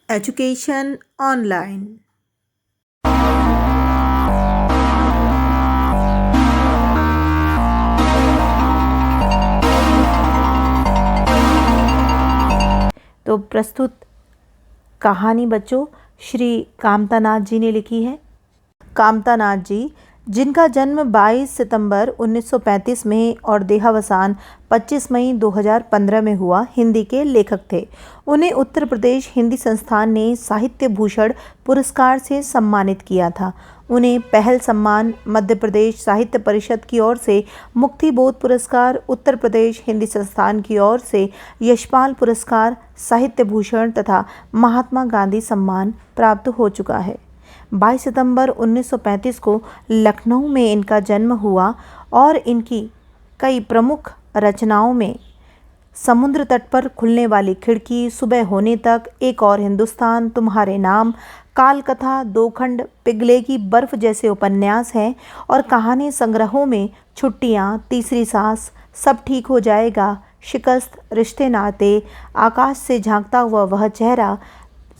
Education online. तो प्रस्तुत कहानी बच्चों श्री कामतानाथ जी ने लिखी है। कामतानाथ जी, जिनका जन्म 22 सितंबर 1935 में और देहावसान 25 मई 2015 में हुआ, हिंदी के लेखक थे। उन्हें उत्तर प्रदेश हिंदी संस्थान ने साहित्य भूषण पुरस्कार से सम्मानित किया था। उन्हें पहल सम्मान मध्य प्रदेश साहित्य परिषद की ओर से, मुक्तिबोध पुरस्कार उत्तर प्रदेश हिंदी संस्थान की ओर से, यशपाल पुरस्कार, साहित्य भूषण तथा महात्मा गांधी सम्मान प्राप्त हो चुका है। 22 सितंबर 1935 को लखनऊ में इनका जन्म हुआ और इनकी कई प्रमुख रचनाओं में समुद्र तट पर खुलने वाली खिड़की, सुबह होने तक, एक और हिंदुस्तान, तुम्हारे नाम, काल कथा, दो खंड, पिघलेगी बर्फ जैसे उपन्यास हैं और कहानी संग्रहों में छुट्टियां, तीसरी सांस, सब ठीक हो जाएगा, शिकस्त, रिश्ते नाते, आकाश से झांकता हुआ वह चेहरा,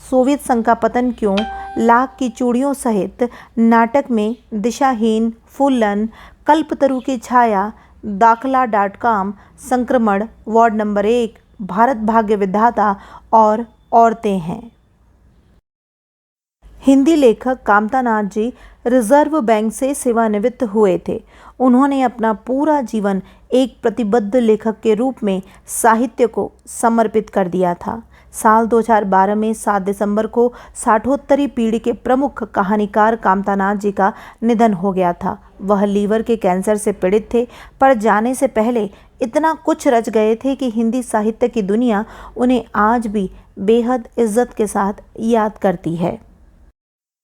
सोवियत संघ का पतन क्यों, लाख की चूड़ियों सहित नाटक में दिशाहीन, फूलन, कल्पतरु की छाया, दाखला.com, संक्रमण, वार्ड नंबर 1, भारत भाग्य विधाता और औरतें हैं। हिंदी लेखक कामतानाथ जी रिजर्व बैंक से सेवानिवृत्त हुए थे। उन्होंने अपना पूरा जीवन एक प्रतिबद्ध लेखक के रूप में साहित्य को समर्पित कर दिया था। साल 2012 में 7 दिसंबर को 60वीं पीढ़ी के प्रमुख कहानीकार कामतानाथ जी का निधन हो गया था। वह लीवर के कैंसर से पीड़ित थे, पर जाने से पहले इतना कुछ रच गए थे कि हिंदी साहित्य की दुनिया उन्हें आज भी बेहद इज्जत के साथ याद करती है।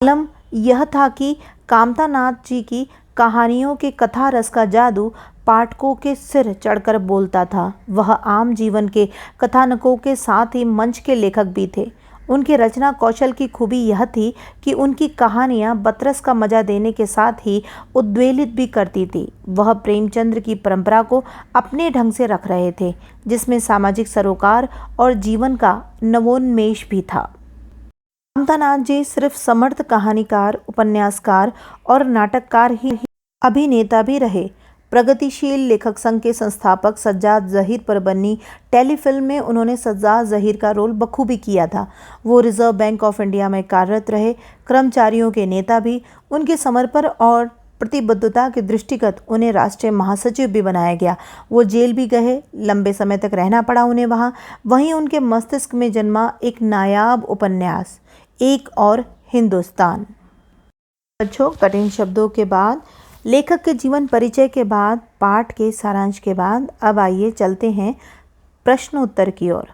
आलम यह था कि कामतानाथ जी की कहानियों के कथा रस का जादू पाठकों के सिर चढ़कर बोलता था। वह आम जीवन के कथानकों के साथ ही मंच के लेखक भी थे। उनके रचना कौशल की खूबी यह थी कि उनकी कहानियां बतरस का मजा देने के साथ ही उद्वेलित भी करती थी। वह प्रेमचंद्र की परंपरा को अपने ढंग से रख रहे थे, जिसमें सामाजिक सरोकार और जीवन का नवोन्मेष भी था। कामतानाथ जी सिर्फ समर्थ कहानीकार, उपन्यासकार और नाटककार ही अभिनेता भी रहे। प्रगतिशील लेखक संघ के संस्थापक सज्जाद ज़हीर पर बनी टेलीफिल्म में उन्होंने सज्जाद ज़हीर का रोल बखूबी किया था। वो रिजर्व बैंक ऑफ इंडिया में कार्यरत रहे, कर्मचारियों के नेता भी। उनके समर्पण और प्रतिबद्धता के दृष्टिगत उन्हें राष्ट्रीय महासचिव भी बनाया गया। वो जेल भी गए, लंबे समय तक रहना पड़ा उन्हें वहाँ। वहीं उनके मस्तिष्क में जन्मा एक नायाब उपन्यास, एक और हिंदुस्तान। बच्चों, कठिन शब्दों के बाद, लेखक के जीवन परिचय के बाद, पाठ के सारांश के बाद, अब आइए चलते हैं प्रश्न उत्तर की ओर।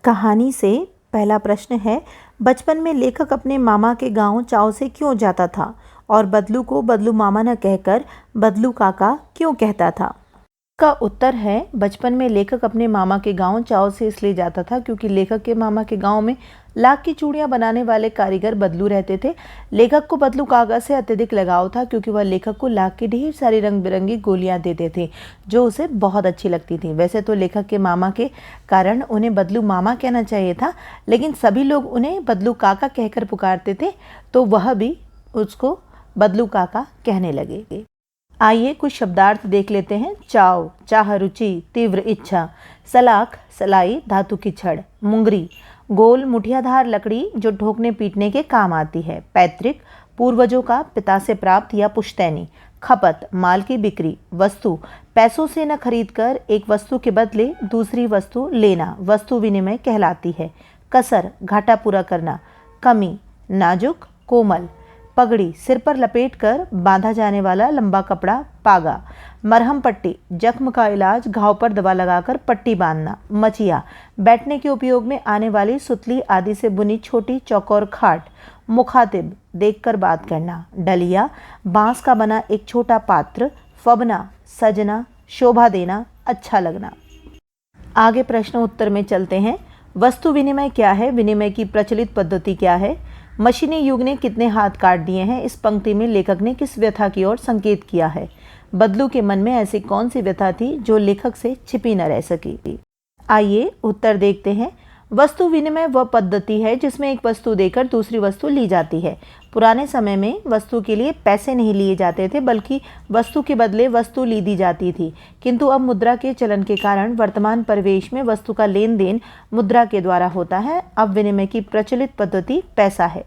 कहानी से पहला प्रश्न है, बचपन में लेखक अपने मामा के गांव चाव से क्यों जाता था और बदलू को बदलू मामा न कहकर बदलू काका क्यों कहता था? का उत्तर है, बचपन में लेखक अपने मामा के गांव चाव से इसलिए जाता था क्योंकि लेखक के मामा के गांव में लाख की चूड़ियां बनाने वाले कारीगर बदलू रहते थे। लेखक को बदलू काका से अत्यधिक लगाव था क्योंकि वह लेखक को लाख की ढेर सारी रंग बिरंगी गोलियां देते थे जो उसे बहुत अच्छी लगती थी। वैसे तो लेखक के मामा के कारण उन्हें बदलू मामा कहना चाहिए था, लेकिन सभी लोग उन्हें बदलू काका कहकर पुकारते थे, तो वह भी उसको बदलू काका कहने लगे। आइए कुछ शब्दार्थ देख लेते हैं। चाव, चाह, रुचि, तीव्र इच्छा। सलाख, सलाई, धातु की छड़। मुंगरी, गोल मुठियाधार लकड़ी जो ठोकने पीटने के काम आती है। पैतृक, पूर्वजों का, पिता से प्राप्त या पुश्तैनी। खपत, माल की बिक्री। वस्तु, पैसों से न खरीदकर एक वस्तु के बदले दूसरी वस्तु लेना वस्तु विनिमय कहलाती है। कसर, घाटा पूरा करना। कमी, नाजुक, कोमल। पगड़ी, सिर पर लपेटकर बांधा जाने वाला लंबा कपड़ा, पागा। मरहम पट्टी, जख्म का इलाज, घाव पर दवा लगाकर पट्टी बांधना। मचिया, बैठने के उपयोग में आने वाली सुतली आदि से बुनी छोटी चौकोर खाट। मुखातिब, देखकर बात करना। डलिया, बांस का बना एक छोटा पात्र। फबना, सजना, शोभा देना, अच्छा लगना। आगे प्रश्न उत्तर में चलते हैं। वस्तु विनिमय क्या है? विनिमय की प्रचलित पद्धति क्या है? मशीनी युग ने कितने हाथ काट दिए हैं? इस पंक्ति में लेखक ने किस व्यथा की ओर संकेत किया है? बदलू के मन में ऐसी कौन सी व्यथा थी जो लेखक से छिपी न रह सकी? आइए उत्तर देखते हैं। वस्तु विनिमय वह पद्धति है जिसमें एक वस्तु देकर दूसरी वस्तु ली जाती है। पुराने समय में वस्तु के लिए पैसे नहीं लिए जाते थे, बल्कि वस्तु के बदले वस्तु ली जाती थी। किंतु अब मुद्रा के चलन के कारण वर्तमान परिवेश में वस्तु का लेन देन मुद्रा के द्वारा होता है। अब विनिमय की प्रचलित पद्धति पैसा है।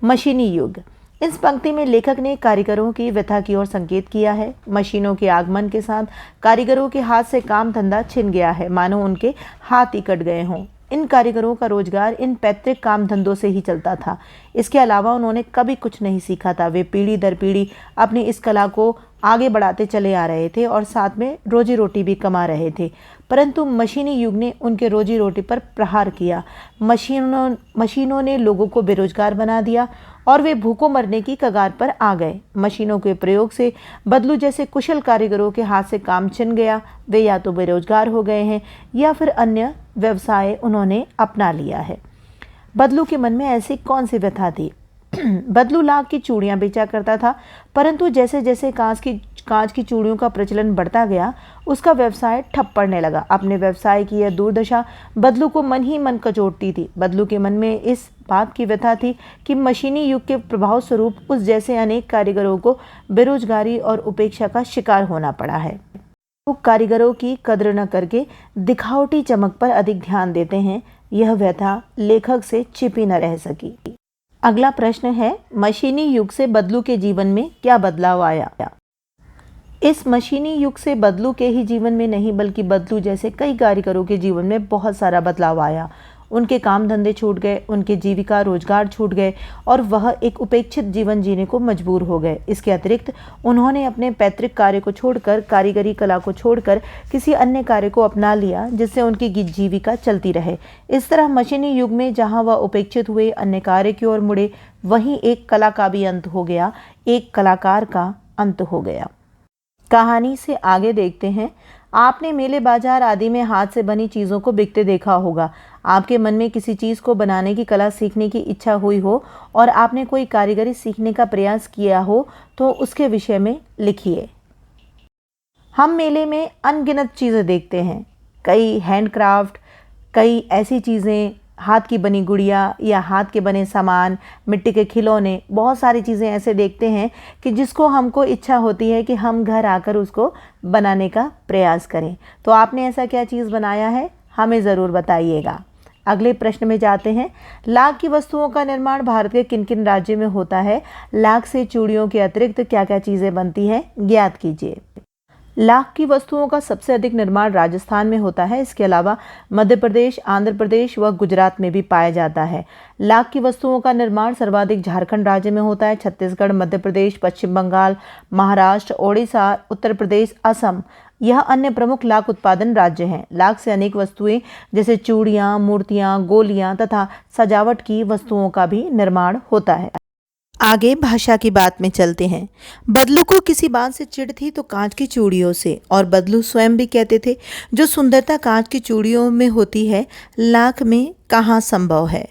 मशीनी युग। इस पंक्ति में लेखक ने कारीगरों की व्यथा की ओर संकेत किया है। मशीनों के आगमन के साथ कारीगरों के हाथ से काम धंधा छिन गया है, मानो उनके हाथ ही कट गए हों। इन कारीगरों का रोजगार इन पैतृक काम धंधों से ही चलता था। इसके अलावा उन्होंने कभी कुछ नहीं सीखा था। वे पीढ़ी दर पीढ़ी अपनी इस कला को आगे बढ़ाते चले आ रहे थे और साथ में रोजी रोटी भी कमा रहे थे। परंतु मशीनी युग ने उनके रोजी रोटी पर प्रहार किया। मशीनों ने लोगों को बेरोजगार बना दिया और वे भूखों मरने की कगार पर आ गए। मशीनों के प्रयोग से बदलू जैसे कुशल कारीगरों के हाथ से काम छिन गया। वे या तो बेरोजगार हो गए हैं या फिर अन्य व्यवसाय उन्होंने अपना लिया है। बदलू के मन में ऐसी कौन सी व्यथा थी? बदलू लाख की चूड़ियां बेचा करता था, परंतु जैसे जैसे कांच की चूड़ियों का प्रचलन बढ़ता गया, उसका व्यवसाय ठप पड़ने लगा। अपने व्यवसाय की यह दुर्दशा बदलू को मन ही मन कचोटती थी। बदलू के मन में इस बात की व्यथा थी कि मशीनी युग के प्रभाव स्वरूप उस जैसे अनेक कारीगरों को बेरोजगारी और उपेक्षा का शिकार होना पड़ा है। लोग कारीगरों की कद्र न करके दिखावटी चमक पर अधिक ध्यान देते हैं। यह व्यथा लेखक से छिपी न रह सकी। अगला प्रश्न है, मशीनी युग से बदलू के जीवन में क्या बदलाव आया? इस मशीनी युग से बदलू के ही जीवन में नहीं, बल्कि बदलू जैसे कई कारीगरों के जीवन में बहुत सारा बदलाव आया। उनके काम धंधे छूट गए, उनके जीविका रोजगार छूट गए और वह एक उपेक्षित जीवन जीने को मजबूर हो गए। इसके अतिरिक्त उन्होंने अपने पैतृक कार्य को छोड़कर, कारीगरी कला को छोड़कर किसी अन्य कार्य को अपना लिया जिससे उनकी जीविका चलती रहे। इस तरह मशीनी युग में जहाँ वह उपेक्षित हुए, अन्य कार्य की ओर मुड़े, वहीं एक कला का भी अंत हो गया, एक कलाकार का अंत हो गया। कहानी से आगे देखते हैं। आपने मेले बाजार आदि में हाथ से बनी चीज़ों को बिकते देखा होगा। आपके मन में किसी चीज़ को बनाने की कला सीखने की इच्छा हुई हो और आपने कोई कारीगरी सीखने का प्रयास किया हो तो उसके विषय में लिखिए। हम मेले में अनगिनत चीज़ें देखते हैं। कई हैंडक्राफ्ट, कई ऐसी चीज़ें, हाथ की बनी गुड़िया या हाथ के बने सामान, मिट्टी के खिलौने, बहुत सारी चीज़ें ऐसे देखते हैं कि जिसको हमको इच्छा होती है कि हम घर आकर उसको बनाने का प्रयास करें। तो आपने ऐसा क्या चीज़ बनाया है, हमें ज़रूर बताइएगा। अगले प्रश्न में जाते हैं। लाख की वस्तुओं का निर्माण भारत के किन किन राज्यों में होता है? लाख से चूड़ियों के अतिरिक्त क्या क्या चीज़ें बनती हैं, ज्ञात कीजिए। लाख की वस्तुओं का सबसे अधिक निर्माण राजस्थान में होता है। इसके अलावा मध्य प्रदेश, आंध्र प्रदेश व गुजरात में भी पाया जाता है। लाख की वस्तुओं का निर्माण सर्वाधिक झारखंड राज्य में होता है। छत्तीसगढ़, मध्य प्रदेश, पश्चिम बंगाल, महाराष्ट्र, ओडिशा, उत्तर प्रदेश, असम, यह अन्य प्रमुख लाख उत्पादन राज्य हैं। लाख से अनेक वस्तुएं जैसे चूड़ियाँ, मूर्तियाँ, गोलियाँ तथा सजावट की वस्तुओं का भी निर्माण होता है। आगे भाषा की बात में चलते हैं। बदलू को किसी बात से चिढ़ थी तो कांच की चूड़ियों से, और बदलू स्वयं भी कहते थे, जो सुंदरता कांच की चूड़ियों में होती है, लाख में कहाँ संभव है।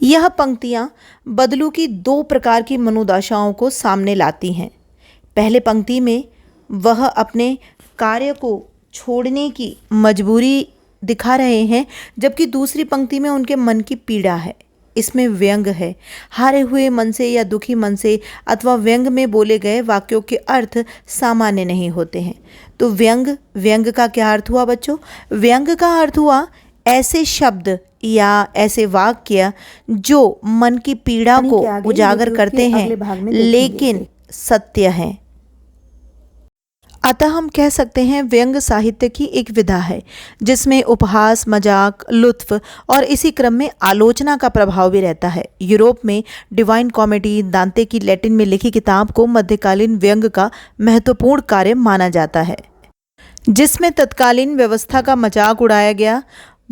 यह पंक्तियां बदलू की दो प्रकार की मनोदशाओं को सामने लाती हैं। पहले पंक्ति में वह अपने कार्य को छोड़ने की मजबूरी दिखा रहे हैं, जबकि दूसरी पंक्ति में उनके मन की पीड़ा है। इसमें व्यंग है। हारे हुए मन से या दुखी मन से अथवा व्यंग में बोले गए वाक्यों के अर्थ सामान्य नहीं होते हैं। तो व्यंग का क्या अर्थ हुआ बच्चों? व्यंग का अर्थ हुआ ऐसे शब्द या ऐसे वाक्य जो मन की पीड़ा को उजागर करते हैं लेकिन सत्य हैं। अतः हम कह सकते हैं व्यंग साहित्य की एक विधा है जिसमें उपहास, मजाक, लुत्फ और इसी क्रम में आलोचना का प्रभाव भी रहता है। यूरोप में डिवाइन कॉमेडी, दांते की लैटिन में लिखी किताब को मध्यकालीन व्यंग का महत्वपूर्ण कार्य माना जाता है, जिसमें तत्कालीन व्यवस्था का मजाक उड़ाया गया।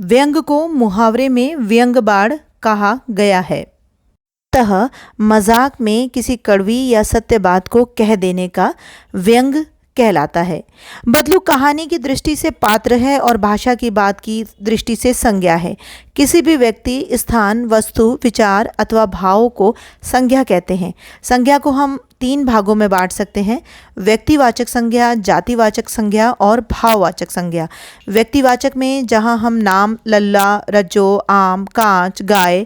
व्यंग को मुहावरे में व्यंग्यबाण कहा गया है। अतः मजाक में किसी कड़वी या सत्य बात को कह देने का व्यंग कहलाता है। बदलू कहानी की दृष्टि से पात्र है और भाषा की बात की दृष्टि से संज्ञा है। किसी भी व्यक्ति, स्थान, वस्तु, विचार अथवा भाव को संज्ञा कहते हैं। संज्ञा को हम 3 भागों में बांट सकते हैं: व्यक्तिवाचक संज्ञा, जातिवाचक संज्ञा और भाववाचक संज्ञा। व्यक्तिवाचक में जहां हम नाम, लल्ला, रज्जो, आम, कांच, गाय।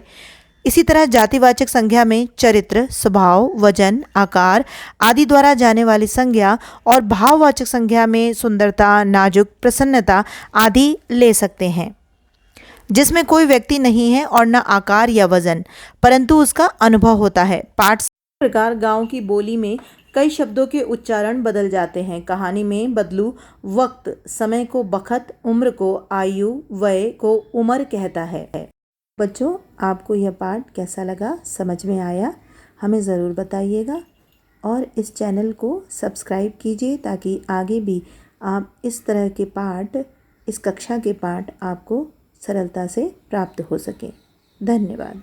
इसी तरह जातिवाचक संज्ञा में चरित्र, स्वभाव, वजन, आकार आदि द्वारा जाने वाली संज्ञा, और भाववाचक संज्ञा में सुंदरता, नाजुक, प्रसन्नता आदि ले सकते हैं, जिसमें कोई व्यक्ति नहीं है और न आकार या वजन, परंतु उसका अनुभव होता है। पाठ प्रकार गांव की बोली में कई शब्दों के उच्चारण बदल जाते हैं। कहानी में बदलू वक्त, समय को बखत, उम्र को आयु, वय को उम्र कहता है। बच्चों, आपको यह पाठ कैसा लगा, समझ में आया? हमें ज़रूर बताइएगा और इस चैनल को सब्सक्राइब कीजिए ताकि आगे भी आप इस तरह के पाठ, इस कक्षा के पाठ आपको सरलता से प्राप्त हो सके। धन्यवाद।